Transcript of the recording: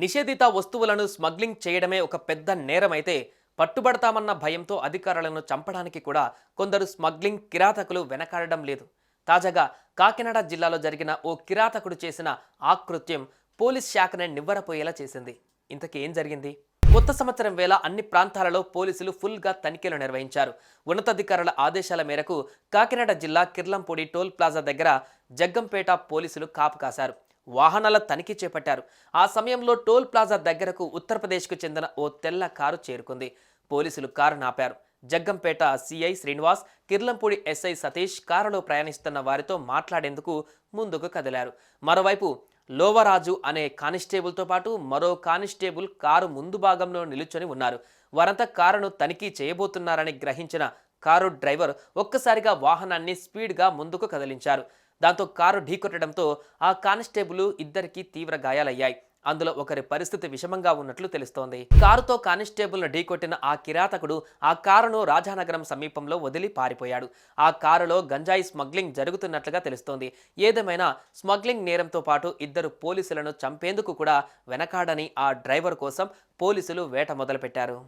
నిషేధిత వస్తువులను స్మగ్లింగ్ చేయడమే ఒక పెద్ద నేరమైతే పట్టుబడతామన్న భయంతో అధికారులను చంపడానికి కూడా కొందరు స్మగ్లింగ్ కిరాతకులు వెనకాడడం లేదు. తాజాగా కాకినాడ జిల్లాలో జరిగిన ఓ కిరాతకుడు చేసిన ఆకృత్యం పోలీస్ శాఖనే నివ్వరపోయేలా చేసింది. ఇంతకీ ఏం జరిగింది? కొత్త సంవత్సరం వేళ అన్ని ప్రాంతాలలో పోలీసులు ఫుల్గా తనిఖీలు నిర్వహించారు. ఉన్నతాధికారుల ఆదేశాల మేరకు కాకినాడ జిల్లా కిర్లంపూడి టోల్ ప్లాజా దగ్గర జగ్గంపేట పోలీసులు కాపు కాశారు. వాహనాల తనిఖీ చేపట్టారు. ఆ సమయంలో టోల్ ప్లాజా దగ్గరకు ఉత్తరప్రదేశ్కు చెందిన ఓ తెల్ల కారు చేరుకుంది. పోలీసులు కారును ఆపారు. జగ్గంపేట సిఐ శ్రీనివాస్, కిర్లంపూడి ఎస్ఐ సతీష్ కారులో ప్రయాణిస్తున్న వారితో మాట్లాడేందుకు ముందుకు కదిలారు. మరోవైపు లోవరాజు అనే కానిస్టేబుల్తో పాటు మరో కానిస్టేబుల్ కారు ముందు భాగంలో నిలుచొని ఉన్నారు. వారంతా కారును తనిఖీ చేయబోతున్నారని గ్రహించిన కారు డ్రైవర్ ఒక్కసారిగా వాహనాన్ని స్పీడ్గా ముందుకు కదిలించారు. దాంతో కారు ఢీకొట్టడంతో ఆ కానిస్టేబుల్ ఇద్దరికి తీవ్ర గాయాలయ్యాయి. అందులో ఒకరి పరిస్థితి విషమంగా ఉన్నట్లు తెలుస్తోంది. కారుతో కానిస్టేబుల్ను ఢీకొట్టిన ఆ కిరాతకుడు ఆ కారును రాజానగరం సమీపంలో వదిలి పారిపోయాడు. ఆ కారులో గంజాయి స్మగ్లింగ్ జరుగుతున్నట్లుగా తెలుస్తోంది. ఏదేమైనా స్మగ్లింగ్ నేరంతో పాటు ఇద్దరు పోలీసులను చంపేందుకు కూడా వెనకాడని ఆ డ్రైవర్ కోసం పోలీసులు వేట మొదలుపెట్టారు.